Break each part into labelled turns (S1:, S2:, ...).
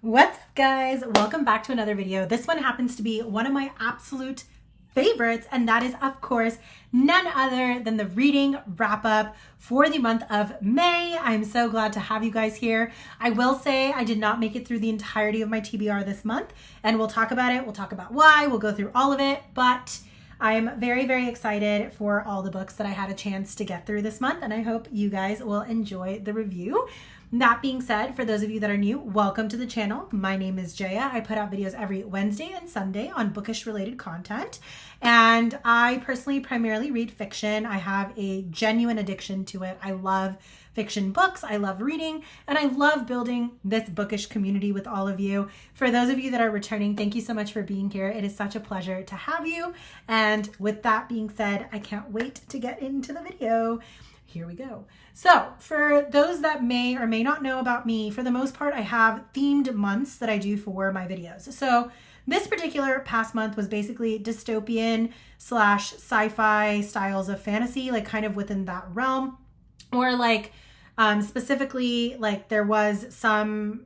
S1: What's up, guys? Welcome back to another video. This one happens to be one of my absolute favorites, and that is, of course, none other than the reading wrap up for the month of May. I'm so glad to have you guys here. I will say I did not make it through the entirety of my TBR this month, and we'll talk about it. We'll talk about why. We'll go through all of it, but I'm very, very excited for all the books that I had a chance to get through this month, and I hope you guys will enjoy the review. That being said, for those of you that are new, welcome to the channel. My name is Jaya. I put out videos every Wednesday and Sunday on bookish related content. And I personally primarily read fiction. I have a genuine addiction to it. I love fiction books. I love reading, and I love building this bookish community with all of you. For those of you that are returning, thank you so much for being here. It is such a pleasure to have you. And with that being said, I can't wait to get into the video. Here we go. So for those that may or may not know about me, for the most part, I have themed months that I do for my videos. So this particular past month was basically dystopian / sci-fi styles of fantasy, like kind of within that realm, or like specifically like there was some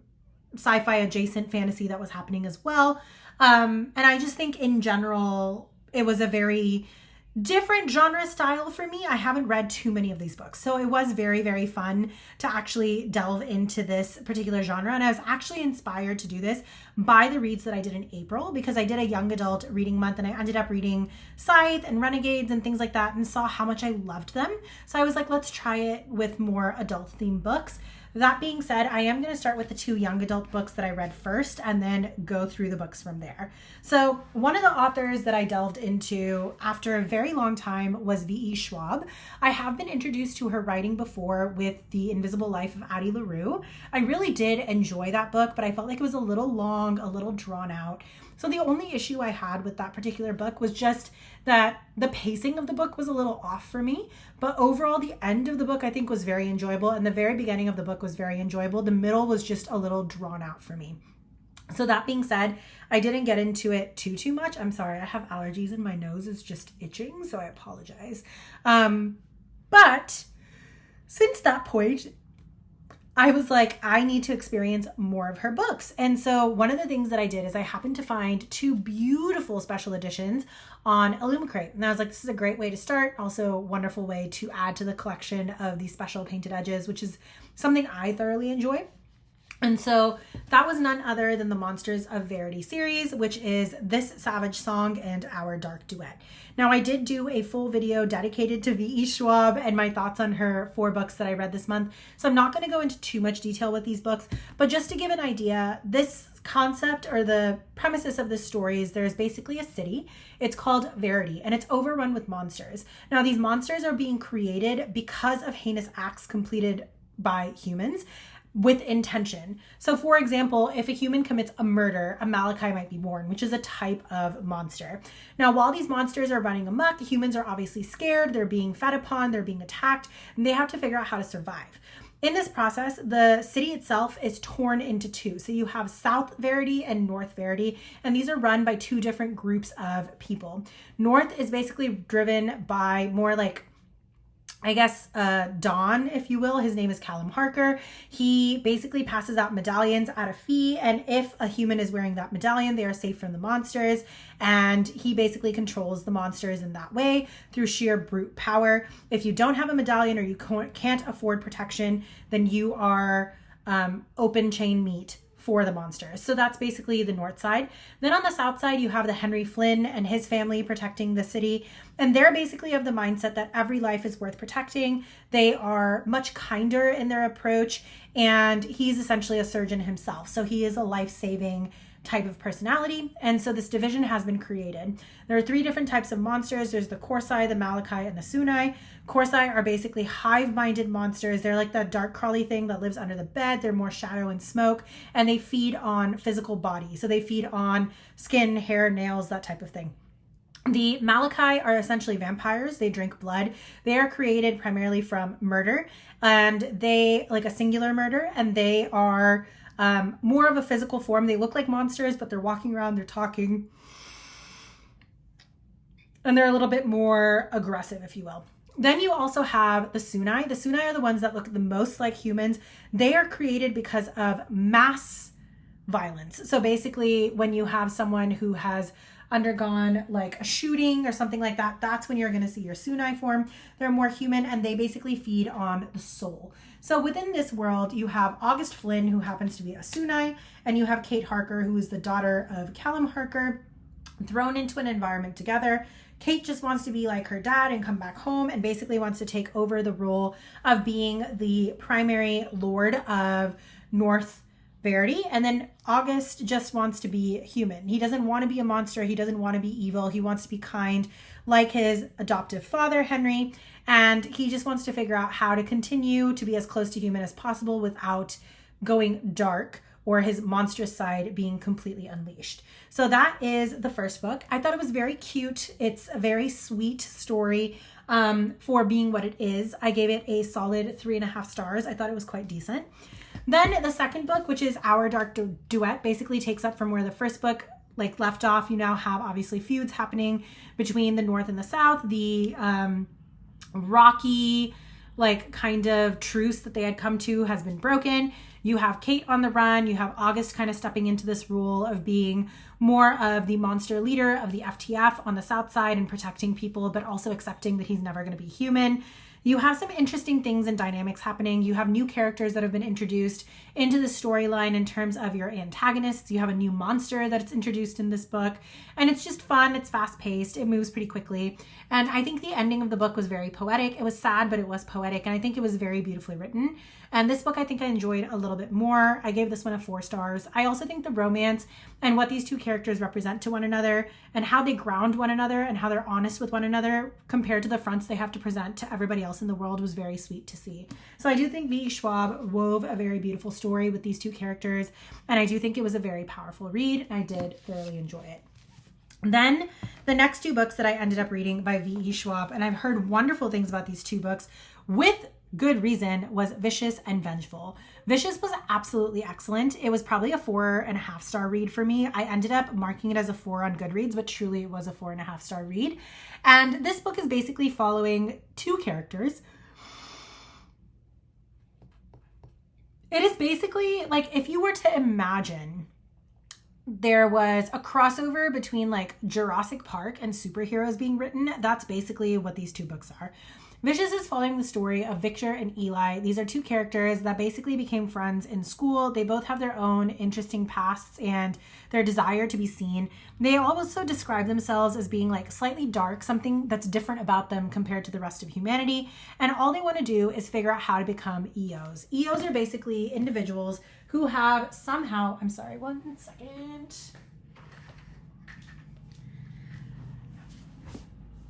S1: sci-fi adjacent fantasy that was happening as well. And I just think in general, it was a very different genre style for me. I haven't read too many of these books, so it was very, very fun to actually delve into this particular genre. And I was actually inspired to do this by the reads that I did in April, because I did a young adult reading month and I ended up reading Scythe and Renegades and things like that, and saw how much I loved them. So I was like, let's try it with more adult themed books. That being said, I am going to start with the two young adult books that I read first and then go through the books from there. So one of the authors that I delved into after a very long time was V.E. Schwab. I have been introduced to her writing before with The Invisible Life of Addie LaRue. I really did enjoy that book, but I felt like it was a little long, a little drawn out. So the only issue I had with that particular book was just that the pacing of the book was a little off for me. But overall, the end of the book I think was very enjoyable, and the very beginning of the book was very enjoyable. The middle was just a little drawn out for me. So that being said, I didn't get into it too much. I'm sorry, I have allergies and my nose is just itching, so I apologize. But since that point, I was like, I need to experience more of her books. And so one of the things that I did is I happened to find two beautiful special editions on Illumicrate. And I was like, this is a great way to start. Also a wonderful way to add to the collection of these special painted edges, which is something I thoroughly enjoy. And so that was none other than the Monsters of Verity series, which is This Savage Song and Our Dark Duet. Now, I did do a full video dedicated to V.E. Schwab and my thoughts on her 4 books that I read this month. So I'm not going to go into too much detail with these books, but just to give an idea, this concept or the premises of this story is there's basically a city. It's called Verity, and it's overrun with monsters. Now, these monsters are being created because of heinous acts completed by humans with intention. So for example, if a human commits a murder, a Malachi might be born, which is a type of monster. Now, while these monsters are running amok, the humans are obviously scared, they're being fed upon, they're being attacked, and they have to figure out how to survive. In this process, the city itself is torn into two. So you have South Verity and North Verity, and these are run by two different groups of people. North is basically driven by more like, I guess, Don, if you will. His name is Callum Harker. He basically passes out medallions at a fee, and if a human is wearing that medallion, they are safe from the monsters, and he basically controls the monsters in that way through sheer brute power. If you don't have a medallion or you can't afford protection, then you are open chain meat for the monsters. So that's basically the north side. Then on the south side, you have the Henry Flynn and his family protecting the city. And they're basically of the mindset that every life is worth protecting. They are much kinder in their approach. And he's essentially a surgeon himself. So he is a life-saving type of personality. And so this division has been created. There are 3 different types of monsters. There's the Korsai, the Malachi, and the Sunai. Korsai are basically hive-minded monsters. They're like that dark crawly thing that lives under the bed. They're more shadow and smoke, and they feed on physical body. So they feed on skin, hair, nails, that type of thing. The Malachi are essentially vampires. They drink blood. They are created primarily from murder, and they like a singular murder, and they are more of a physical form. They look like monsters, but they're walking around, they're talking, and they're a little bit more aggressive, if you will. Then you also have the Sunai. The Sunai are the ones that look the most like humans. They are created because of mass violence. So basically, when you have someone who has undergone like a shooting or something like that, that's when you're going to see your Sunai form. They're more human and they basically feed on the soul. So within this world, you have August Flynn, who happens to be a Sunai, and you have Kate Harker, who is the daughter of Callum Harker, thrown into an environment together. Kate just wants to be like her dad and come back home, and basically wants to take over the role of being the primary lord of North Verity. And then August just wants to be human. He doesn't want to be a monster. He doesn't want to be evil. He wants to be kind like his adoptive father, Henry. And he just wants to figure out how to continue to be as close to human as possible without going dark or his monstrous side being completely unleashed. So that is the first book. I thought it was very cute. It's a very sweet story for being what it is. I gave it a solid 3.5 stars. I thought it was quite decent. Then the second book, which is Our Dark Duet, basically takes up from where the first book like left off. You now have obviously feuds happening between the North and the South. The rocky like kind of truce that they had come to has been broken. You have Kate on the run. You have August kind of stepping into this role of being more of the monster leader of the FTF on the South side and protecting people, but also accepting that he's never going to be human. You have some interesting things and dynamics happening. You have new characters that have been introduced into the storyline in terms of your antagonists. You have a new monster that's introduced in this book. And it's just fun. It's fast-paced. It moves pretty quickly. And I think the ending of the book was very poetic. It was sad, but it was poetic. And I think it was very beautifully written. And this book, I think I enjoyed a little bit more. I gave this one a 4 stars. I also think the romance and what these two characters represent to one another and how they ground one another and how they're honest with one another compared to the fronts they have to present to everybody else in the world was very sweet to see. So I do think V. Schwab wove a very beautiful story with these two characters. And I do think it was a very powerful read. And I did thoroughly enjoy it. Then the next 2 books that I ended up reading by V.E. Schwab, and I've heard wonderful things about these 2 books with good reason, was Vicious and Vengeful. Vicious was absolutely excellent. It was probably a 4.5 star read for me. I ended up marking it as a 4 on Goodreads, but truly it was a 4.5 star read. And this book is basically following 2 characters. It is basically like if you were to imagine there was a crossover between like Jurassic Park and superheroes being written, that's basically what these 2 books are. Vicious is following the story of Victor and Eli. These are 2 characters that basically became friends in school. They both have their own interesting pasts and their desire to be seen. They also describe themselves as being like slightly dark, something that's different about them compared to the rest of humanity. And all they want to do is figure out how to become EOs. EOs are basically individuals who have somehow, I'm sorry, 1 second.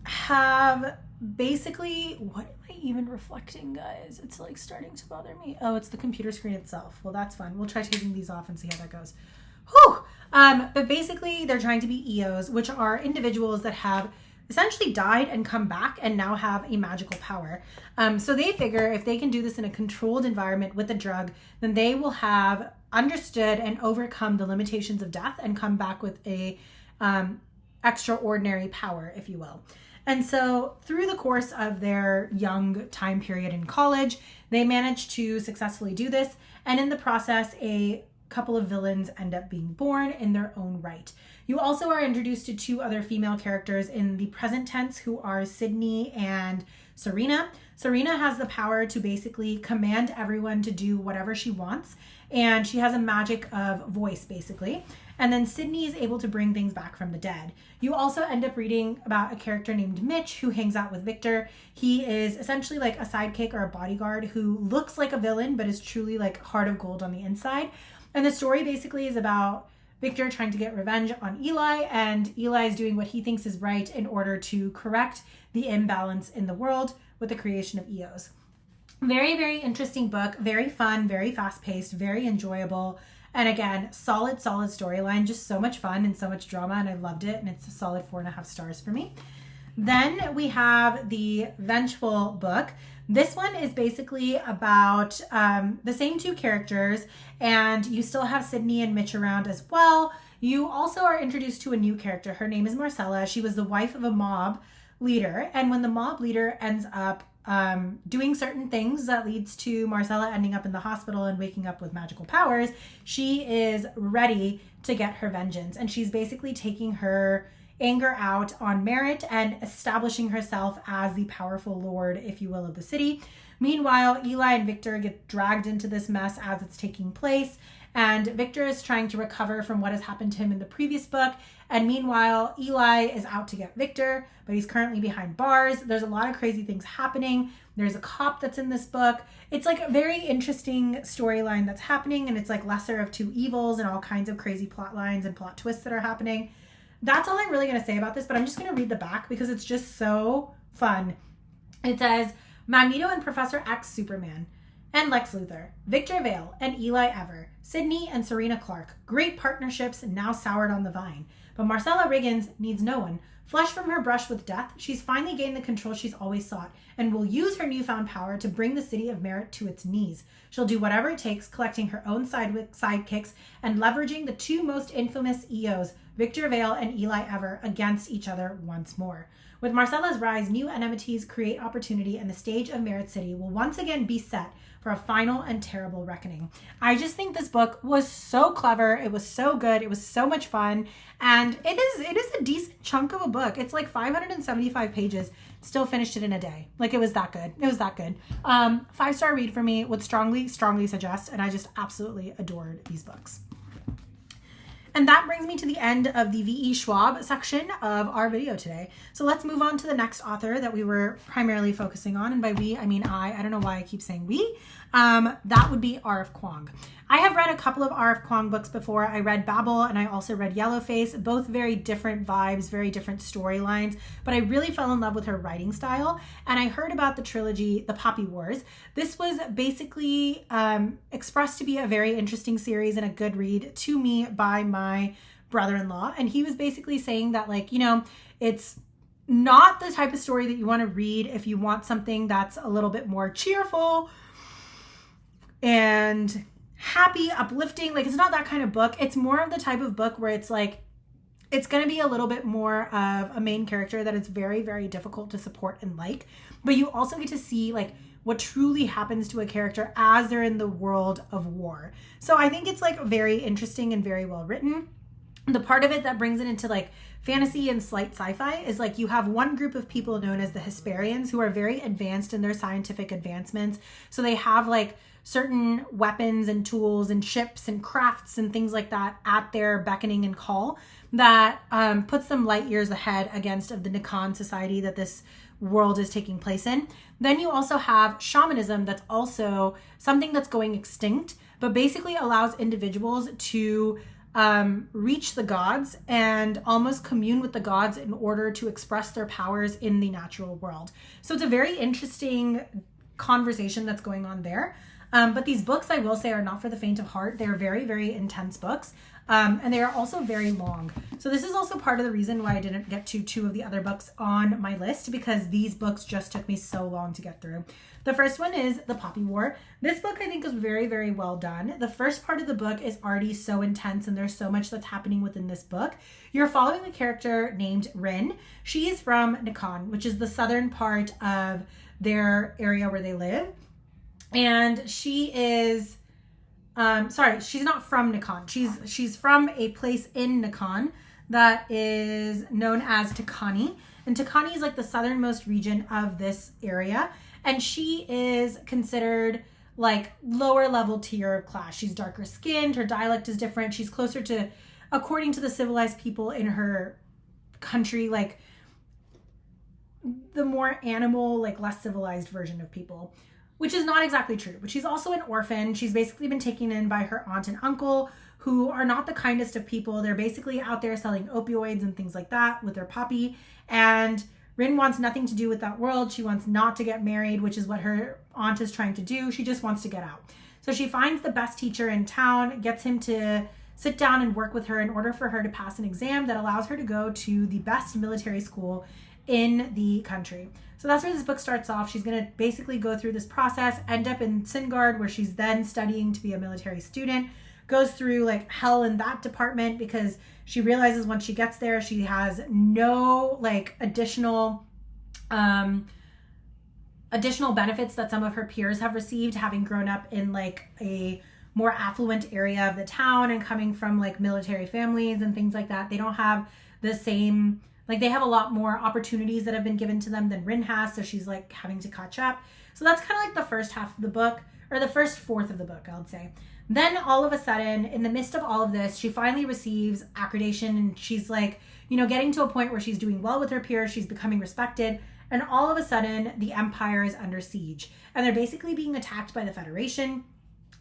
S1: Have basically, what am I even reflecting, guys? It's like starting to bother me. Oh, it's the computer screen itself. Well, that's fun. We'll try taking these off and see how that goes. Whew. But basically, they're trying to be EOs, which are individuals that have essentially died and come back and now have a magical power. So they figure if they can do this in a controlled environment with a drug, then they will have understood and overcome the limitations of death and come back with a extraordinary power, if you will. And so through the course of their young time period in college, they managed to successfully do this. And in the process, a couple of villains end up being born in their own right. You also are introduced to 2 other female characters in the present tense who are Sydney and Serena. Serena has the power to basically command everyone to do whatever she wants. And she has a magic of voice, basically. And then Sydney is able to bring things back from the dead. You also end up reading about a character named Mitch who hangs out with Victor. He is essentially like a sidekick or a bodyguard who looks like a villain, but is truly like heart of gold on the inside. And the story basically is about Victor trying to get revenge on Eli, and Eli is doing what he thinks is right in order to correct the imbalance in the world with the creation of EOs. Very, very interesting book, very fun, very fast-paced, very enjoyable. And again, solid storyline, just so much fun and so much drama, and I loved it, and it's a solid 4.5 stars for me. Then we have the Vengeful book. This one is basically about the same 2 characters, and you still have Sydney and Mitch around as well. You also are introduced to a new character. Her name is Marcella. She was the wife of a mob leader, and when the mob leader ends up doing certain things that leads to Marcella ending up in the hospital and waking up with magical powers, she is ready to get her vengeance. And she's basically taking her anger out on Merit and establishing herself as the powerful lord, if you will, of the city. Meanwhile, Eli and Victor get dragged into this mess as it's taking place, and Victor is trying to recover from what has happened to him in the previous book. And meanwhile, Eli is out to get Victor, but he's currently behind bars. There's a lot of crazy things happening. There's a cop that's in this book. It's like a very interesting storyline that's happening, and it's like lesser of two evils and all kinds of crazy plot lines and plot twists that are happening. That's all I'm really going to say about this, but I'm just going to read the back because it's just so fun. It says, Magneto and Professor X Superman and Lex Luthor, Victor Vale and Eli Ever, Sydney and Serena Clark, great partnerships now soured on the vine. But Marcella Riggins needs no one. Flesh from her brush with death, she's finally gained the control she's always sought and will use her newfound power to bring the city of Merit to its knees. She'll do whatever it takes, collecting her own sidekicks and leveraging the two most infamous EOs, Victor Vale and Eli Ever, against each other once more. With Marcella's rise, new enmities create opportunity, and the stage of Merit City will once again be set for a final and terrible reckoning. I just think this book was so clever. It was so good. It was so much fun. And it is a decent chunk of a book. It's like 575 pages. Still finished it in a day. Like, it was that good. It was that good. 5-star read for me. Would strongly suggest. And I just absolutely adored these books. And that brings me to the end of the V.E. Schwab section of our video today. So let's move on to the next author that we were primarily focusing on. And by we, I mean I. I don't know why I keep saying we. That would be R.F. Kuang. I have read a couple of R.F. Kuang books before. I read Babel and I also read Yellowface. Both very different vibes, very different storylines. But I really fell in love with her writing style. And I heard about the trilogy, The Poppy Wars. This was basically expressed to be a very interesting series and a good read to me by my brother-in-law. And he was basically saying that, like, you know, it's not the type of story that you want to read if you want something that's a little bit more cheerful and happy, uplifting. Like, it's not that kind of book. It's more of the type of book where it's like, it's going to be a little bit more of a main character that is very, very difficult to support and like, but you also get to see like what truly happens to a character as they're in the world of war. So I think it's like very interesting and very well written. The part of it that brings it into like fantasy and slight sci-fi is like you have one group of people known as the Hesperians who are very advanced in their scientific advancements. So they have like certain weapons and tools and ships and crafts and things like that at their beckoning and call that puts them light years ahead against of the Nikan society that this world is taking place in. Then you also have shamanism, that's also something that's going extinct, but basically allows individuals to reach the gods and almost commune with the gods in order to express their powers in the natural world. So it's a very interesting conversation that's going on there. But these books, I will say, are not for the faint of heart. They're very, very intense books. And they are also very long. So this is also part of the reason why I didn't get to two of the other books on my list, because these books just took me so long to get through. The first one is The Poppy War. This book I think is very, very well done. The first part of the book is already so intense and there's so much that's happening within this book. You're following a character named Rin. She is from Nikan, which is the southern part of their area where they live. And she is, she's not from Nikan. She's from a place in Nikan that is known as Takani. And Takani is like the southernmost region of this area. And she is considered like lower level tier of class. She's darker skinned. Her dialect is different. She's closer to, according to the civilized people in her country, like the more animal, like less civilized version of people, which is not exactly true. But she's also an orphan. She's basically been taken in by her aunt and uncle, who are not the kindest of people. They're basically out there selling opioids and things like that with their puppy. And Rin wants nothing to do with that world. She wants not to get married, which is what her aunt is trying to do. She just wants to get out. So she finds the best teacher in town, gets him to sit down and work with her in order for her to pass an exam that allows her to go to the best military school in the country. So that's where this book starts off. She's going to basically go through this process, end up in Singard, where she's then studying to be a military student, goes through like hell in that department because she realizes once she gets there, she has no like additional additional benefits that some of her peers have received, having grown up in like a more affluent area of the town and coming from like military families and things like that. They don't have the same, like they have a lot more opportunities that have been given to them than Rin has, so she's like having to catch up. So that's kind of like the first half of the book, or the first fourth of the book, I would say. Then all of a sudden, in the midst of all of this, she finally receives accreditation, and she's like, you know, getting to a point where she's doing well with her peers, she's becoming respected, and all of a sudden the Empire is under siege, and they're basically being attacked by the Federation,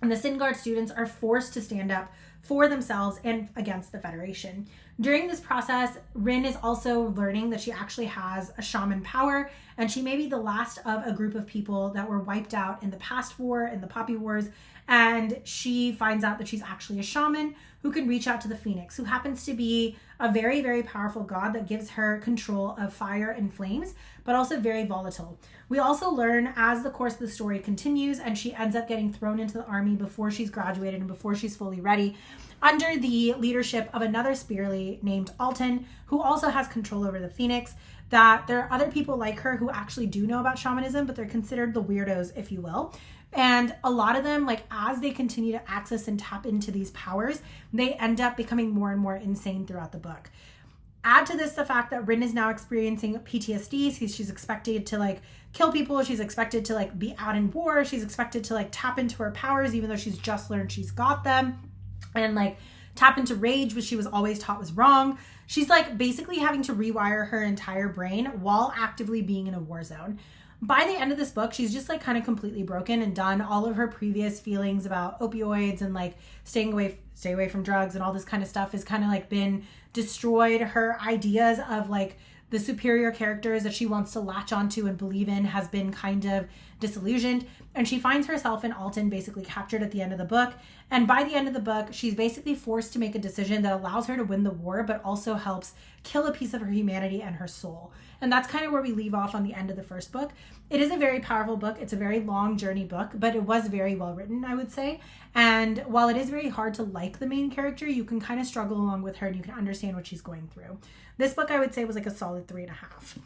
S1: and the Singard students are forced to stand up for themselves and against the Federation. During this process, Rin is also learning that she actually has a shaman power, and she may be the last of a group of people that were wiped out in the past war, in the Poppy Wars, and she finds out that she's actually a shaman who can reach out to the Phoenix, who happens to be a very, very powerful god that gives her control of fire and flames, but also very volatile. We also learn as the course of the story continues, and she ends up getting thrown into the army before she's graduated and before she's fully ready, under the leadership of another Spearly named Alton, who also has control over the Phoenix, that there are other people like her who actually do know about shamanism, but they're considered the weirdos, if you will. And a lot of them, like as they continue to access and tap into these powers, they end up becoming more and more insane throughout the book. Add to this the fact that Rin is now experiencing PTSD. She's expected to like kill people. She's expected to like be out in war. She's expected to like tap into her powers, even though she's just learned she's got them, and like tap into rage, which she was always taught was wrong. She's like basically having to rewire her entire brain while actively being in a war zone. By the end of this book, she's just like kind of completely broken and done. All of her previous feelings about opioids and like stay away from drugs and all this kind of stuff has kind of like been destroyed. Her ideas of like the superior characters that she wants to latch onto and believe in has been kind of disillusioned. And she finds herself in Alton basically captured at the end of the book. And by the end of the book, she's basically forced to make a decision that allows her to win the war, but also helps kill a piece of her humanity and her soul. And that's kind of where we leave off on the end of the first book. It is a very powerful book. It's a very long journey book, but it was very well written, I would say. And while it is very hard to like the main character, you can kind of struggle along with her and you can understand what she's going through. This book, I would say, was like a solid 3.5.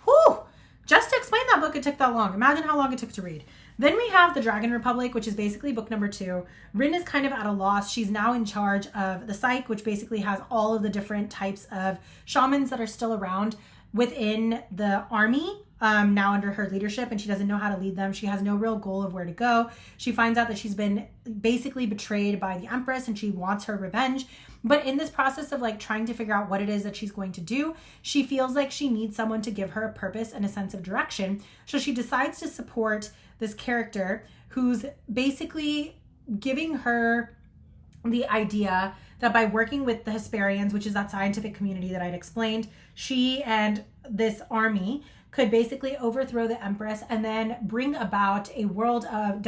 S1: Whew! Just to explain that book, it took that long. Imagine how long it took to read. Then we have The Dragon Republic, which is basically book number 2. Rin is kind of at a loss. She's now in charge of the Psyche, which basically has all of the different types of shamans that are still around within the army, now under her leadership, and she doesn't know how to lead them. She has no real goal of where to go. She finds out that she's been basically betrayed by the Empress and she wants her revenge. But in this process of like trying to figure out what it is that she's going to do, she feels like she needs someone to give her a purpose and a sense of direction. So she decides to support this character who's basically giving her the idea that by working with the Hesperians, which is that scientific community that I'd explained, she and this army could basically overthrow the Empress and then bring about a world of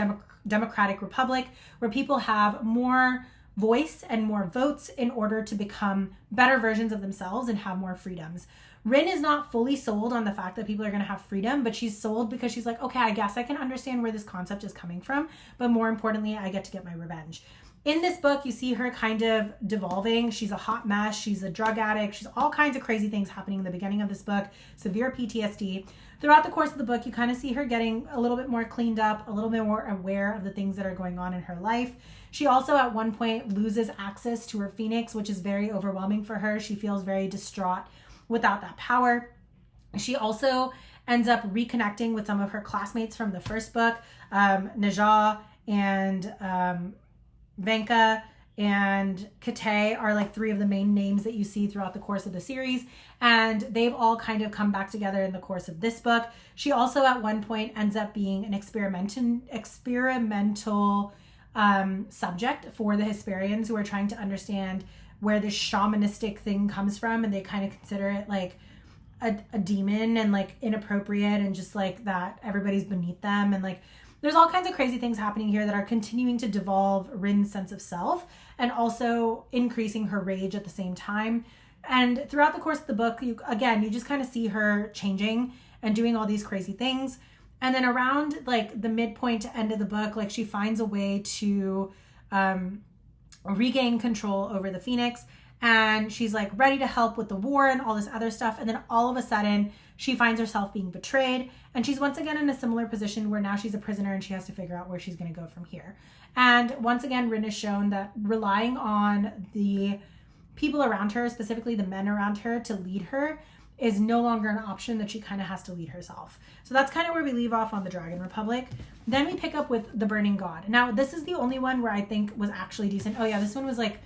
S1: democratic republic where people have more voice and more votes in order to become better versions of themselves and have more freedoms. Rin is not fully sold on the fact that people are going to have freedom, but she's sold because she's like, okay, I guess I can understand where this concept is coming from, but more importantly, I get to get my revenge. In this book, you see her kind of devolving. She's a hot mess. She's a drug addict. She's all kinds of crazy things happening in the beginning of this book. Severe PTSD. Throughout the course of the book, you kind of see her getting a little bit more cleaned up, a little bit more aware of the things that are going on in her life. She also at one point loses access to her Phoenix, which is very overwhelming for her. She feels very distraught without that power. She also ends up reconnecting with some of her classmates from the first book. Najah and Venka and Kate are like 3 of the main names that you see throughout the course of the series, and they've all kind of come back together in the course of this book. She also at one point ends up being an experimental subject for the Hesperians, who are trying to understand where this shamanistic thing comes from, and they kind of consider it like a demon and like inappropriate and just like that everybody's beneath them, and like there's all kinds of crazy things happening here that are continuing to devolve Rin's sense of self and also increasing her rage at the same time. And throughout the course of the book, you just kind of see her changing and doing all these crazy things. And then around like the midpoint to end of the book, like she finds a way to regain control over the Phoenix. and she's like ready to help with the war and all this other stuff. And then all of a sudden she finds herself being betrayed, and she's once again in a similar position where now she's a prisoner and she has to figure out where she's going to go from here. And once again, Rin has shown that relying on the people around her, specifically the men around her, to lead her is no longer an option, that she kind of has to lead herself. So that's kind of where we leave off on the Dragon Republic. Then we pick up with the Burning God. Now, this is the only one where I think was actually decent. Oh yeah, this one was like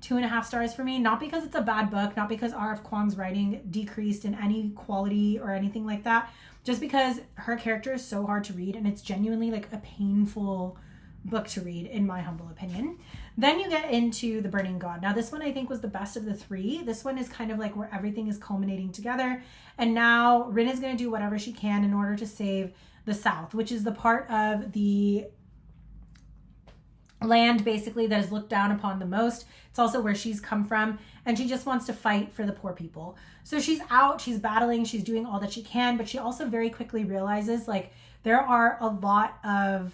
S1: 2.5 stars for me. Not because it's a bad book, not because R.F. Kuang's writing decreased in any quality or anything like that, just because her character is so hard to read, and it's genuinely like a painful book to read, in my humble opinion. Then you get into the Burning God. Now this one I think was the best of the three. This one is kind of like where everything is culminating together, and now Rin is going to do whatever she can in order to save the South, which is the part of the land basically that is looked down upon the most. It's also where she's come from, and she just wants to fight for the poor people. So she's out, she's battling, she's doing all that she can, but she also very quickly realizes like there are a lot of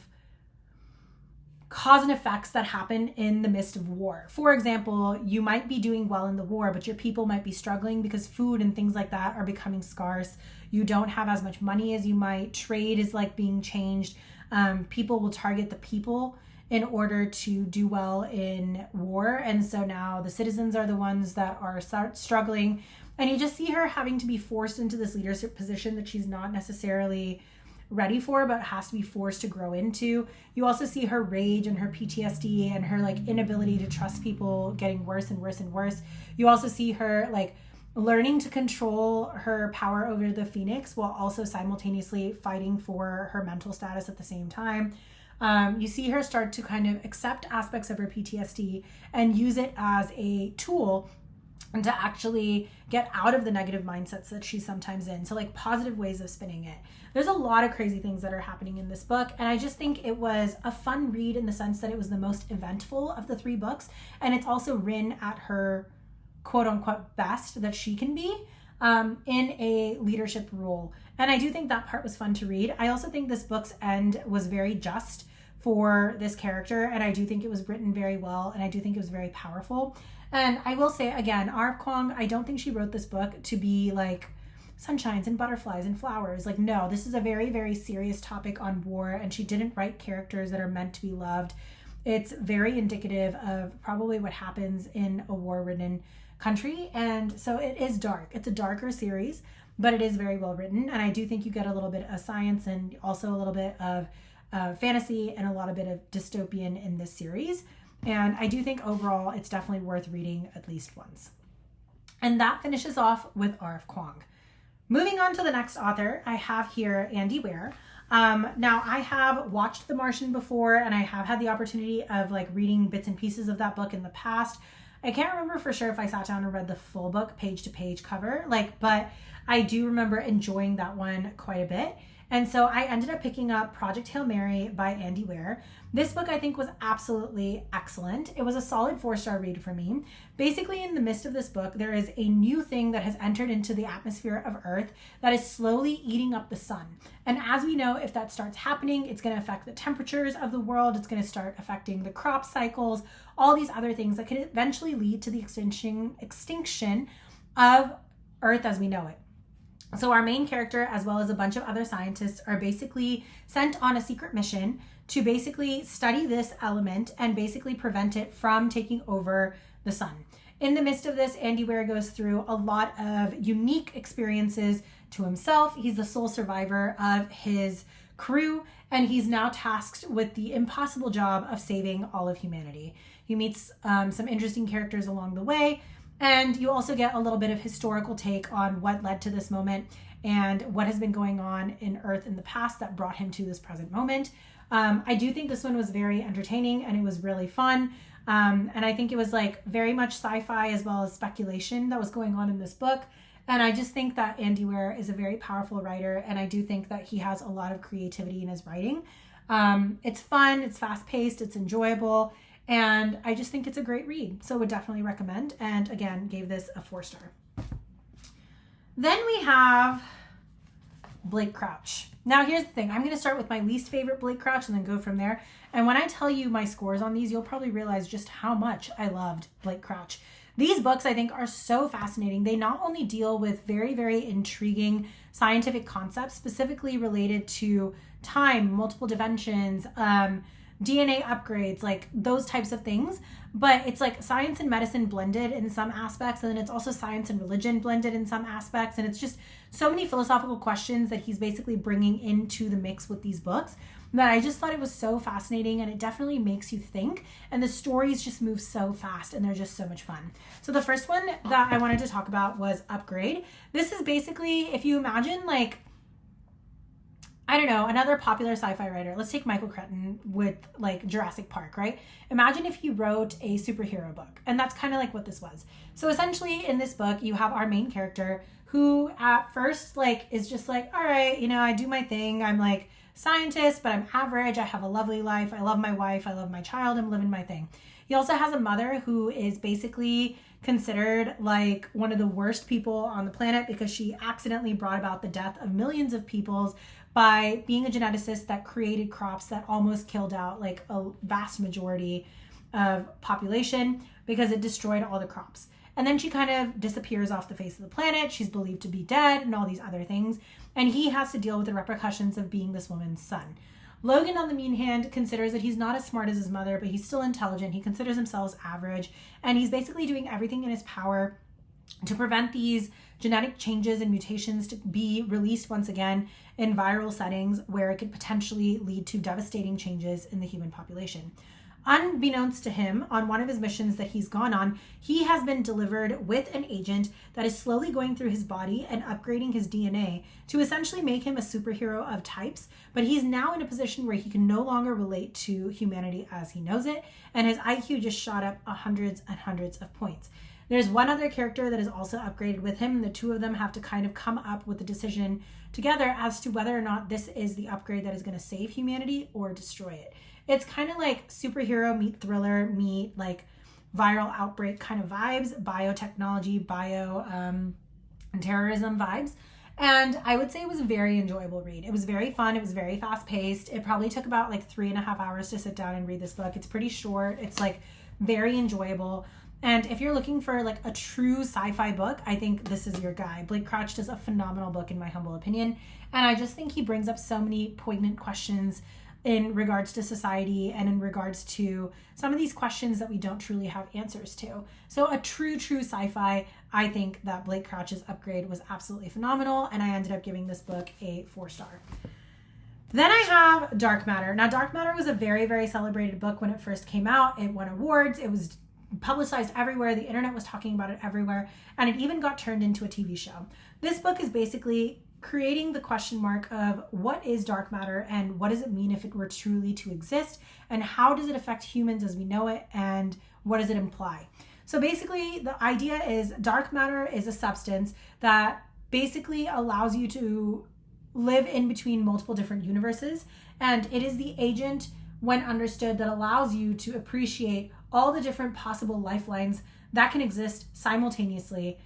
S1: cause and effects that happen in the midst of war. For example, you might be doing well in the war, but your people might be struggling because food and things like that are becoming scarce. You don't have as much money as you might. Trade is like being changed. People will target the people in order to do well in war. And so now the citizens are the ones that are struggling. And you just see her having to be forced into this leadership position that she's not necessarily ready for, but has to be forced to grow into. You also see her rage and her PTSD and her like inability to trust people getting worse and worse and worse. You also see her like learning to control her power over the Phoenix while also simultaneously fighting for her mental status at the same time. You see her start to kind of accept aspects of her PTSD and use it as a tool and to actually get out of the negative mindsets that she's sometimes in. So like positive ways of spinning it. There's a lot of crazy things that are happening in this book, and I just think it was a fun read in the sense that it was the most eventful of the 3 books, and it's also Rin at her quote-unquote best that she can be in a leadership role. And I do think that part was fun to read. I also think this book's end was very just for this character, and I do think it was written very well, and I do think it was very powerful. And I will say again, R.F. Kuang, I don't think she wrote this book to be like sunshines and butterflies and flowers. Like, no, this is a very, very serious topic on war, and she didn't write characters that are meant to be loved. It's very indicative of probably what happens in a war-ridden country, and so it is dark. It's a darker series, but it is very well written, and I do think you get a little bit of science and also a little bit of fantasy and a lot of bit of dystopian in this series. And I do think overall it's definitely worth reading at least once. And that finishes off with R.F. Kuang. Moving on to the next author, I have here Andy Weir. Now I have watched The Martian before, and I have had the opportunity of like reading bits and pieces of that book in the past. I can't remember for sure if I sat down and read the full book page to page cover, but I do remember enjoying that one quite a bit. And so I ended up picking up Project Hail Mary by Andy Weir. This book I think was absolutely excellent. It was a solid 4-star read for me. Basically, in the midst of this book, there is a new thing that has entered into the atmosphere of Earth that is slowly eating up the sun. And as we know, if that starts happening, it's going to affect the temperatures of the world. It's going to start affecting the crop cycles, all these other things that could eventually lead to the extinction of Earth as we know it. So our main character, as well as a bunch of other scientists, are basically sent on a secret mission to basically study this element and basically prevent it from taking over the sun. In the midst of this, Andy Weir goes through a lot of unique experiences to himself. He's the sole survivor of his crew, and he's now tasked with the impossible job of saving all of humanity. He meets some interesting characters along the way, and you also get a little bit of historical take on what led to this moment and what has been going on in Earth in the past that brought him to this present moment. I do think this one was very entertaining, and it was really fun. And I think it was like very much sci-fi as well as speculation that was going on in this book. And I just think that Andy Weir is a very powerful writer, and I do think that he has a lot of creativity in his writing. It's fun, it's fast-paced, it's enjoyable, and I just think it's a great read. So would definitely recommend, and again, gave this a 4-star. Then we have Blake Crouch. Now here's the thing. I'm going to start with my least favorite Blake Crouch and then go from there. And when I tell you my scores on these, you'll probably realize just how much I loved Blake Crouch. These books, I think, are so fascinating. They not only deal with very, very intriguing scientific concepts specifically related to time, multiple dimensions, DNA upgrades, like those types of things, but it's like science and medicine blended in some aspects, and then it's also science and religion blended in some aspects, and it's just so many philosophical questions that he's basically bringing into the mix with these books that I just thought it was so fascinating, and it definitely makes you think, and the stories just move so fast, and they're just so much fun. So the first one that I wanted to talk about was Upgrade. This is basically, if you imagine like, I don't know, another popular sci-fi writer. Let's take Michael Crichton with like Jurassic Park, right? Imagine if he wrote a superhero book, and that's kind of like what this was. So essentially in this book, you have our main character who at first like is just like, all right, you know, I do my thing. I'm like scientist, but I'm average. I have a lovely life. I love my wife. I love my child. I'm living my thing. He also has a mother who is basically considered like one of the worst people on the planet because she accidentally brought about the death of millions of people by being a geneticist that created crops that almost killed out like a vast majority of population because it destroyed all the crops. And then she kind of disappears off the face of the planet. She's believed to be dead and all these other things. And he has to deal with the repercussions of being this woman's son. Logan, on the mean hand, considers that he's not as smart as his mother, but he's still intelligent. He considers himself average. And he's basically doing everything in his power to prevent these genetic changes and mutations to be released once again in viral settings where it could potentially lead to devastating changes in the human population. Unbeknownst to him, on one of his missions that he's gone on, he has been delivered with an agent that is slowly going through his body and upgrading his DNA to essentially make him a superhero of types, but he's now in a position where he can no longer relate to humanity as he knows it, and his IQ just shot up hundreds and hundreds of points. There's one other character that is also upgraded with him. The two of them have to kind of come up with a decision together as to whether or not this is the upgrade that is going to save humanity or destroy it. It's kind of like superhero meet thriller meet like viral outbreak kind of vibes, biotechnology, terrorism vibes. And I would say it was a very enjoyable read. It was very fun. It was very fast paced. It probably took about like 3.5 hours to sit down and read this book. It's pretty short. It's like very enjoyable. And if you're looking for like a true sci-fi book, I think this is your guy. Blake Crouch does a phenomenal book in my humble opinion. And I just think he brings up so many poignant questions in regards to society and in regards to some of these questions that we don't truly have answers to. So a true sci-fi, I think that Blake Crouch's Upgrade was absolutely phenomenal. And I ended up giving this book a 4-star. Then I have Dark Matter. Now, Dark Matter was a very, very celebrated book when it first came out. It won awards. It was publicized everywhere. The internet was talking about it everywhere. And it even got turned into a TV show. This book is basically creating the question mark of what is dark matter and what does it mean if it were truly to exist, and how does it affect humans as we know it, and what does it imply? So basically the idea is dark matter is a substance that basically allows you to live in between multiple different universes, and it is the agent, when understood, that allows you to appreciate all the different possible lifelines that can exist simultaneously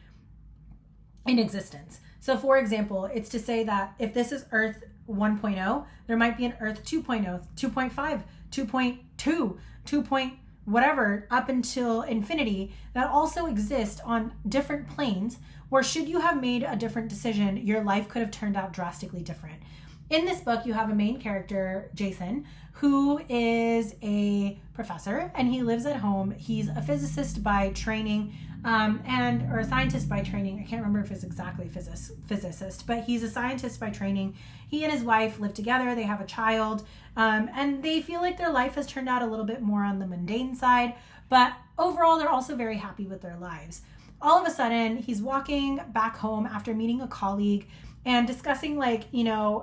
S1: in existence. So for example, it's to say that if this is Earth 1.0, there might be an Earth 2.0, 2.5, 2.2, 2. Whatever, up until infinity, that also exist on different planes where should you have made a different decision, your life could have turned out drastically different. In this book, you have a main character, Jason, who is a professor and he lives at home. He's a physicist by training, or a scientist by training. I can't remember if it's exactly physicist, but he's a scientist by training. He and his wife live together. They have a child, and they feel like their life has turned out a little bit more on the mundane side, but overall, they're also very happy with their lives. All of a sudden, he's walking back home after meeting a colleague and discussing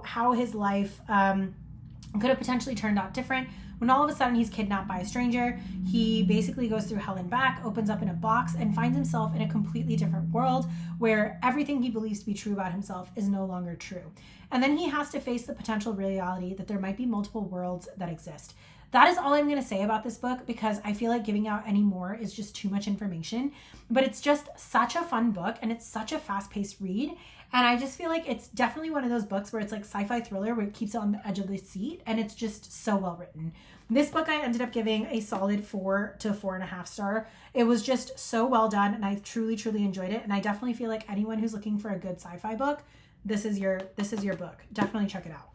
S1: how his life could have potentially turned out different, when all of a sudden he's kidnapped by a stranger. He basically goes through hell and back, opens up in a box, and finds himself in a completely different world where everything he believes to be true about himself is no longer true. And then he has to face the potential reality that there might be multiple worlds that exist. That is all I'm going to say about this book, because I feel like giving out any more is just too much information. But it's just such a fun book, and it's such a fast-paced read. And I just feel like it's definitely one of those books where it's like sci-fi thriller where it keeps it on the edge of the seat, and it's just so well written. This book I ended up giving a solid 4 to 4.5 star. It was just so well done, and I truly, truly enjoyed it. And I definitely feel like anyone who's looking for a good sci-fi book, this is your book. Definitely check it out.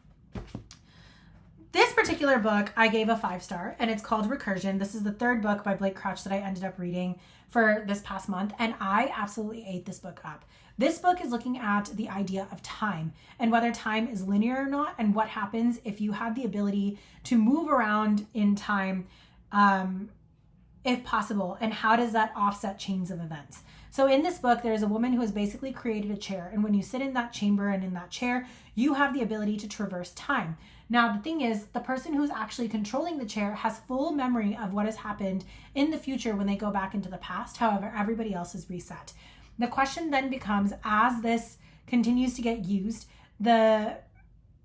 S1: This particular book I gave a 5 star, and it's called Recursion. This is the third book by Blake Crouch that I ended up reading for this past month, and I absolutely ate this book up. This book is looking at the idea of time and whether time is linear or not, and what happens if you have the ability to move around in time, if possible, and how does that offset chains of events. So in this book, there's a woman who has basically created a chair, and when you sit in that chamber and in that chair, you have the ability to traverse time. Now, the thing is, the person who's actually controlling the chair has full memory of what has happened in the future when they go back into the past. However, everybody else is reset. The question then becomes, as this continues to get used, the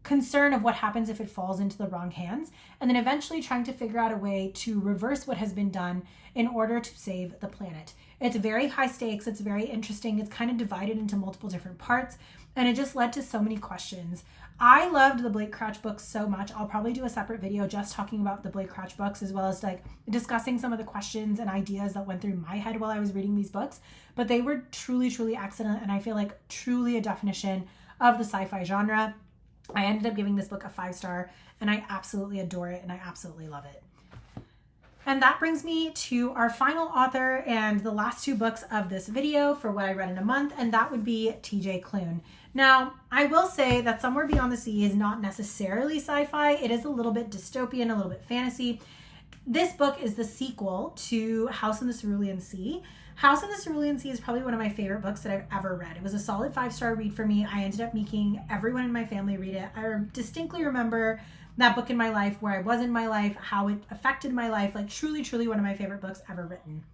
S1: concern of what happens if it falls into the wrong hands, and then eventually trying to figure out a way to reverse what has been done in order to save the planet. It's very high stakes. It's very interesting. It's kind of divided into multiple different parts, and it just led to so many questions. I loved the Blake Crouch books so much. I'll probably do a separate video just talking about the Blake Crouch books, as well as like discussing some of the questions and ideas that went through my head while I was reading these books. But they were truly, truly excellent, and I feel like truly a definition of the sci-fi genre. I ended up giving this book a 5 star, and I absolutely adore it, and I absolutely love it. And that brings me to our final author and the last 2 books of this video for what I read in a month, and that would be TJ Klune. Now, I will say that Somewhere Beyond the Sea is not necessarily sci-fi. It is a little bit dystopian, a little bit fantasy. This book is the sequel to House in the Cerulean Sea. House in the Cerulean Sea is probably one of my favorite books that I've ever read. It was a solid 5-star read for me. I ended up making everyone in my family read it. I distinctly remember that book in my life, where I was in my life, how it affected my life. Like truly, truly one of my favorite books ever written.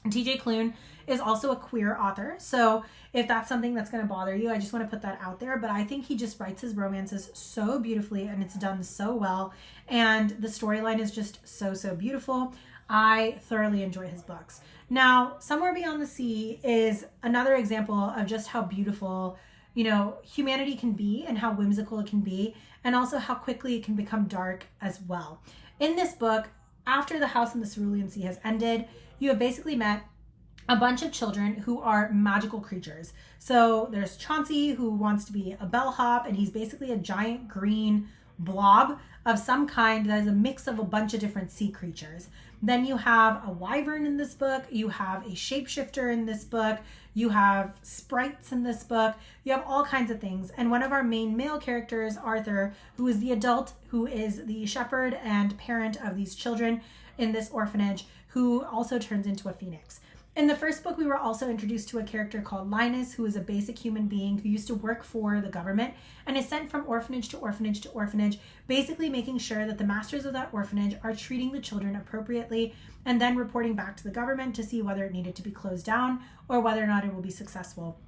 S1: And TJ Klune is also a queer author. So if that's something that's going to bother you, I just want to put that out there. But I think he just writes his romances so beautifully, and it's done so well. And the storyline is just so, so beautiful. I thoroughly enjoy his books. Now, Somewhere Beyond the Sea is another example of just how beautiful, humanity can be, and how whimsical it can be, and also how quickly it can become dark as well. In this book, after the House in the Cerulean Sea has ended, you have basically met a bunch of children who are magical creatures. So there's Chauncey, who wants to be a bellhop, and he's basically a giant green blob of some kind that is a mix of a bunch of different sea creatures. Then you have a wyvern in this book. You have a shapeshifter in this book. You have sprites in this book. You have all kinds of things. And one of our main male characters, Arthur, who is the adult, who is the shepherd and parent of these children in this orphanage, who also turns into a phoenix. In the first book, we were also introduced to a character called Linus, who is a basic human being who used to work for the government and is sent from orphanage to orphanage to orphanage, basically making sure that the masters of that orphanage are treating the children appropriately, and then reporting back to the government to see whether it needed to be closed down or whether or not it will be successful.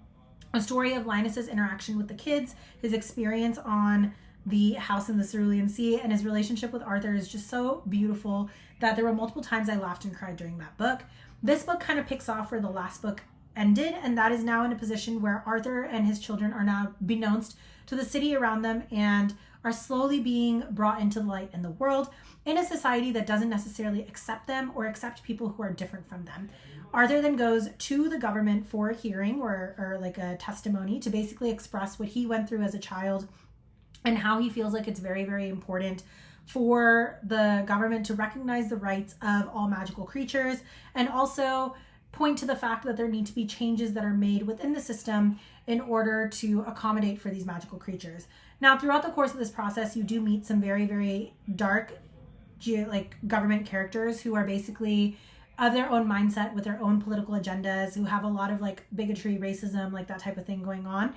S1: A story of Linus's interaction with the kids, his experience on the House in the Cerulean Sea, and his relationship with Arthur is just so beautiful that there were multiple times I laughed and cried during that book. This book kind of picks off where the last book ended, and that is now in a position where Arthur and his children are now beknownst to the city around them and are slowly being brought into the light in the world in a society that doesn't necessarily accept them or accept people who are different from them. Arthur then goes to the government for a hearing or like a testimony to basically express what he went through as a child and how he feels like it's very, very important for the government to recognize the rights of all magical creatures, and also point to the fact that there need to be changes that are made within the system in order to accommodate for these magical creatures. Now, throughout the course of this process, you do meet some very, very dark government characters who are basically of their own mindset with their own political agendas, who have a lot of bigotry, racism, that type of thing going on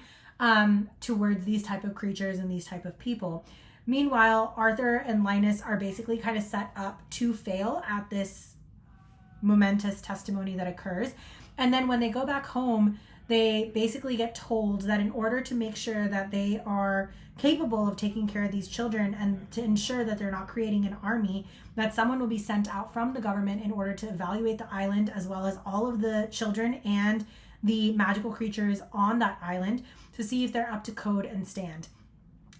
S1: towards these type of creatures and these type of people. Meanwhile, Arthur and Linus are basically kind of set up to fail at this momentous testimony that occurs. And then when they go back home, they basically get told that in order to make sure that they are capable of taking care of these children and to ensure that they're not creating an army, that someone will be sent out from the government in order to evaluate the island, as well as all of the children and the magical creatures on that island, to see if they're up to code and stand.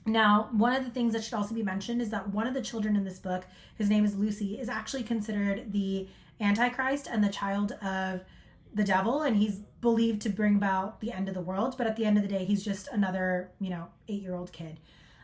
S1: Now, one of the things that should also be mentioned is that one of the children in this book, his name is Lucy, is actually considered the Antichrist and the child of the devil, and he's believed to bring about the end of the world, but at the end of the day, he's just another, 8-year-old kid.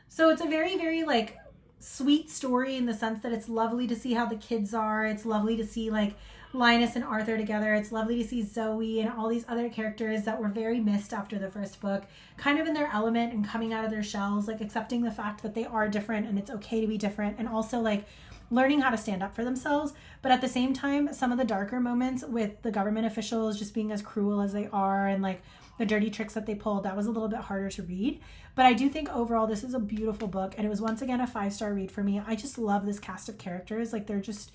S1: So it's a very, very like sweet story in the sense that it's lovely to see how the kids are. It's lovely to see like Linus and Arthur together. It's lovely to see Zoe and all these other characters that were very missed after the first book, kind of in their element and coming out of their shells, like accepting the fact that they are different and it's okay to be different, and also like learning how to stand up for themselves. But at the same time, some of the darker moments with the government officials just being as cruel as they are and like the dirty tricks that they pulled, that was a little bit harder to read. But I do think overall this is a beautiful book, and it was once again a 5-star read for me. I just love this cast of characters. Like, they're just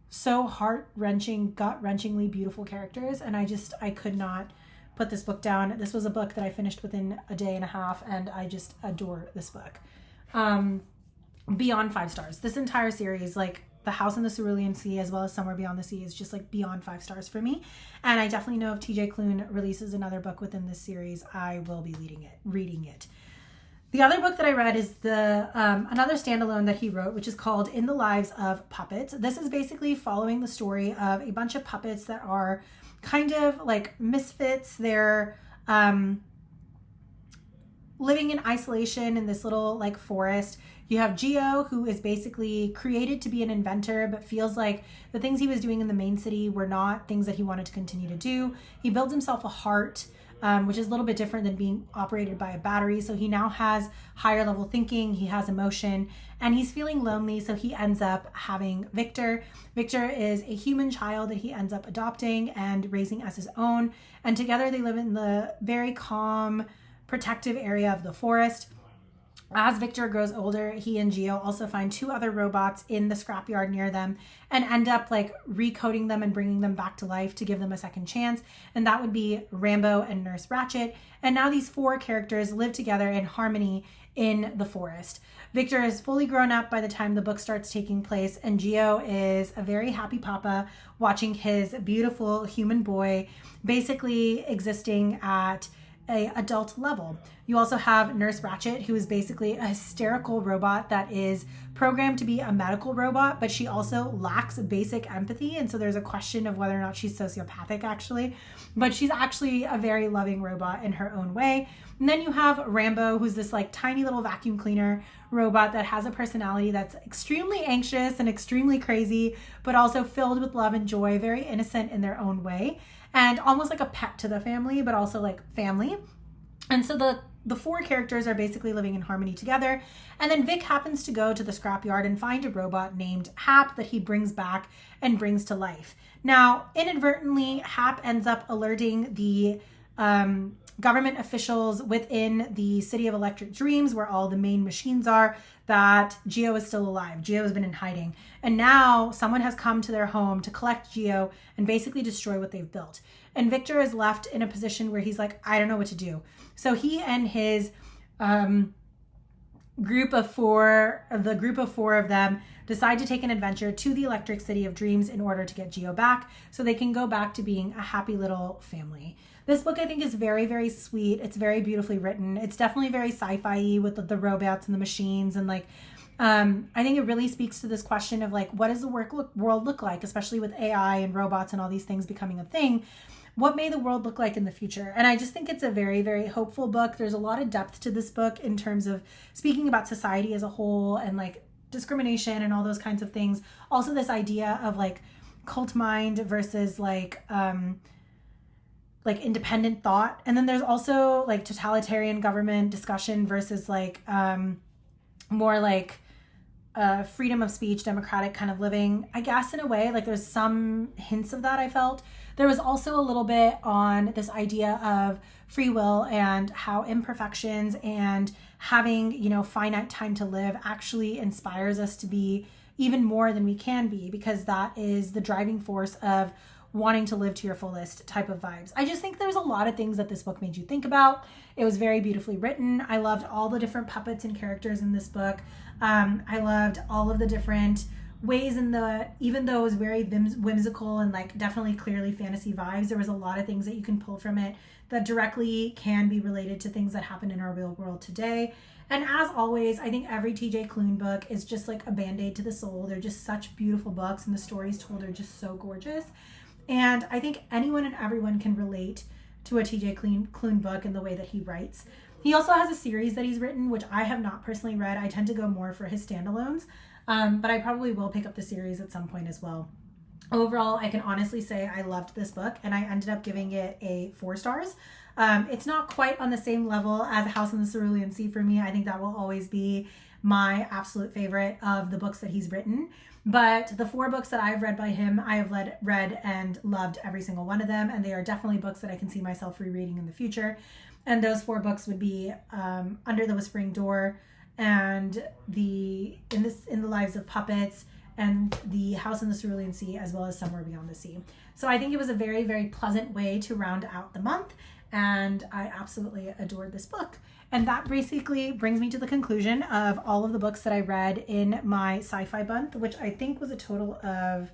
S1: so heart-wrenching, gut-wrenchingly beautiful characters, and I could not put this book down. This was a book that I finished within a day and a half, and I just adore this book. Beyond 5 stars. This entire series, like The House in the Cerulean Sea as well as Somewhere Beyond the Sea, is just like beyond 5 stars for me. And I definitely know if TJ Klune releases another book within this series, I will be reading it. The other book that I read is the another standalone that he wrote, which is called In the Lives of Puppets. This is basically following the story of a bunch of puppets that are kind of like misfits. They're living in isolation in this little like forest. You have Geo, who is basically created to be an inventor, but feels like the things he was doing in the main city were not things that he wanted to continue to do. He builds himself a heart, which is a little bit different than being operated by a battery. So he now has higher level thinking, he has emotion, and he's feeling lonely. So he ends up having Victor. Victor is a human child that he ends up adopting and raising as his own. And together they live in the very calm, protective area of the forest. As Victor grows older, he and Geo also find 2 other robots in the scrapyard near them and end up like recoding them and bringing them back to life to give them a second chance. And that would be Rambo and Nurse Ratched. And now these 4 characters live together in harmony in the forest. Victor is fully grown up by the time the book starts taking place, and Geo is a very happy papa watching his beautiful human boy basically existing at a adult level. You also have Nurse Ratched, who is basically a hysterical robot that is programmed to be a medical robot, but she also lacks basic empathy. And so there's a question of whether or not she's sociopathic actually, but she's actually a very loving robot in her own way. And then you have Rambo, who's this like tiny little vacuum cleaner robot that has a personality that's extremely anxious and extremely crazy, but also filled with love and joy, very innocent in their own way, and almost like a pet to the family, but also like family. And so the 4 characters are basically living in harmony together. And then Vic happens to go to the scrapyard and find a robot named Hap that he brings back and brings to life. Now, inadvertently, Hap ends up alerting the government officials within the City of Electric Dreams, where all the main machines are, that Geo is still alive. Geo has been in hiding. And now someone has come to their home to collect Geo and basically destroy what they've built. And Victor is left in a position where he's like, I don't know what to do. So he and his group of four of them decide to take an adventure to the Electric City of Dreams in order to get Geo back so they can go back to being a happy little family. This book I think is very, very sweet. It's very beautifully written. It's definitely very sci-fi with the robots and the machines, and like I think it really speaks to this question of like, what does the world look like, especially with AI and robots and all these things becoming a thing. What may the world look like in the future? And I just think it's a very, very hopeful book. There's a lot of depth to this book in terms of speaking about society as a whole and like discrimination and all those kinds of things. Also this idea of like cult mind versus like independent thought. And then there's also like totalitarian government discussion versus like more like freedom of speech, democratic kind of living, I guess, in a way. Like there's some hints of that I felt. There was also a little bit on this idea of free will and how imperfections and having, finite time to live actually inspires us to be even more than we can be, because that is the driving force of wanting to live to your fullest type of vibes. I just think there's a lot of things that this book made you think about. It was very beautifully written. I loved all the different puppets and characters in this book. I loved all of the different ways even though it was very whimsical and like definitely clearly fantasy vibes, there was a lot of things that you can pull from it that directly can be related to things that happen in our real world today. And as always, I think every TJ Klune book is just like a band-aid to the soul. They're just such beautiful books, and the stories told are just so gorgeous. And I think anyone and everyone can relate to a TJ Klune book in the way that he writes. He also has a series that he's written, which I have not personally read. I tend to go more for his standalones, but I probably will pick up the series at some point as well. Overall, I can honestly say I loved this book, and I ended up giving it a 4 stars. It's not quite on the same level as House in the Cerulean Sea for me. I think that will always be my absolute favorite of the books that he's written. But the 4 books that I've read by him, I have read and loved every single one of them, and they are definitely books that I can see myself rereading in the future. And those 4 books would be Under the Whispering Door, and In the Lives of Puppets, and The House in the Cerulean Sea, as well as Somewhere Beyond the Sea. So I think it was a very, very pleasant way to round out the month, and I absolutely adored this book. And that basically brings me to the conclusion of all of the books that I read in my sci-fi month, which I think was a total of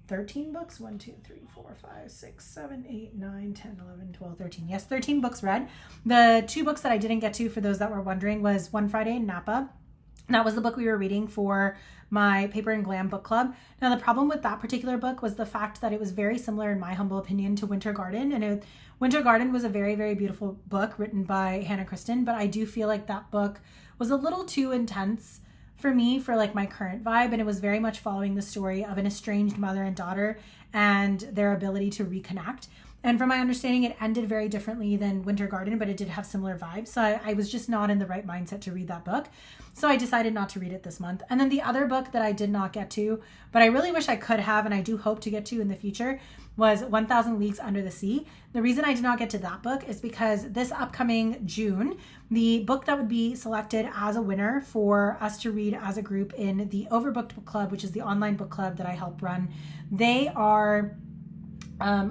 S1: 13 books. 1, 2, 3, 4, 5, 6, 7, 8, 9, 10, 11, 12, 13. Yes, 13 books read. The 2 books that I didn't get to, for those that were wondering, was One Friday in Napa. That was the book we were reading for my Paper and Glam book club. Now, the problem with that particular book was the fact that it was very similar, in my humble opinion, to Winter Garden. And Winter Garden was a very, very beautiful book written by Hannah Kristen, but I do feel like that book was a little too intense for me for like my current vibe. And it was very much following the story of an estranged mother and daughter and their ability to reconnect. And from my understanding, it ended very differently than Winter Garden, but it did have similar vibes. So I was just not in the right mindset to read that book. So I decided not to read it this month. And then the other book that I did not get to, but I really wish I could have, and I do hope to get to in the future, was 1,000 Leagues Under the Sea. The reason I did not get to that book is because this upcoming June, the book that would be selected as a winner for us to read as a group in the Overbooked Book Club, which is the online book club that I help run, they are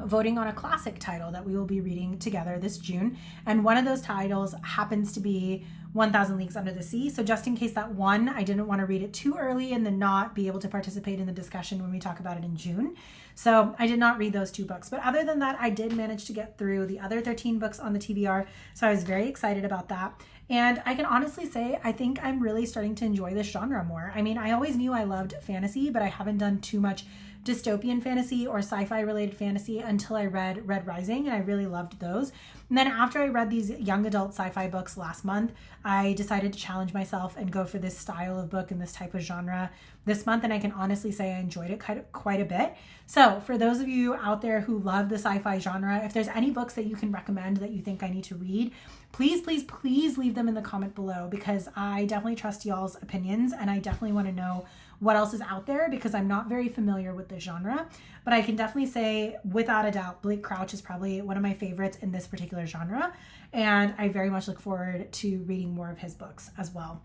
S1: voting on a classic title that we will be reading together this June. And one of those titles happens to be 1,000 Leagues Under the Sea. So just in case that won, I didn't want to read it too early and then not be able to participate in the discussion when we talk about it in June. So I did not read those 2 books. But other than that, I did manage to get through the other 13 books on the TBR. So I was very excited about that. And I can honestly say, I think I'm really starting to enjoy this genre more. I mean, I always knew I loved fantasy, but I haven't done too much dystopian fantasy or sci-fi related fantasy until I read Red Rising, and I really loved those. And then after I read these young adult sci-fi books last month, I decided to challenge myself and go for this style of book and this type of genre this month, and I can honestly say I enjoyed it quite a bit. So for those of you out there who love the sci-fi genre, if there's any books that you can recommend that you think I need to read, please, please, please leave them in the comment below, because I definitely trust y'all's opinions, and I definitely want to know what else is out there, because I'm not very familiar with the genre. But I can definitely say without a doubt, Blake Crouch is probably one of my favorites in this particular genre, and I very much look forward to reading more of his books as well.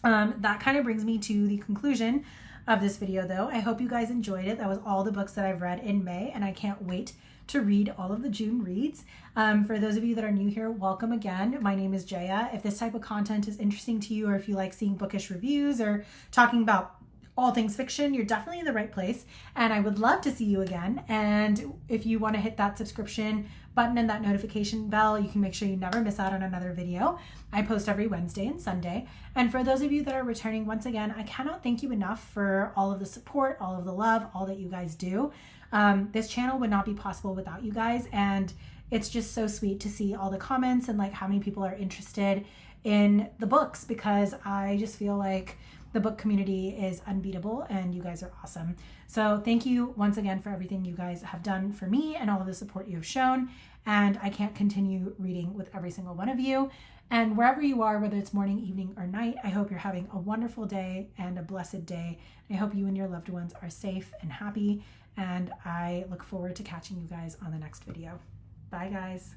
S1: That kind of brings me to the conclusion of this video, though. I hope you guys enjoyed it. That was all the books that I've read in May, and I can't wait to read all of the June reads. For those of you that are new here, welcome again. My name is Jaya. If this type of content is interesting to you, or if you like seeing bookish reviews or talking about all things fiction, you're definitely in the right place, and I would love to see you again. And if you want to hit that subscription button and that notification bell, you can make sure you never miss out on another video. I post every Wednesday and Sunday. And for those of you that are returning, once again, I cannot thank you enough for all of the support, all of the love, all that you guys do. This channel would not be possible without you guys, and it's just so sweet to see all the comments and like how many people are interested in the books, because I just feel like the book community is unbeatable and you guys are awesome. So thank you once again for everything you guys have done for me and all of the support you have shown. And I can't continue reading with every single one of you. And wherever you are, whether it's morning, evening, or night, I hope you're having a wonderful day and a blessed day. I hope you and your loved ones are safe and happy. And I look forward to catching you guys on the next video. Bye, guys.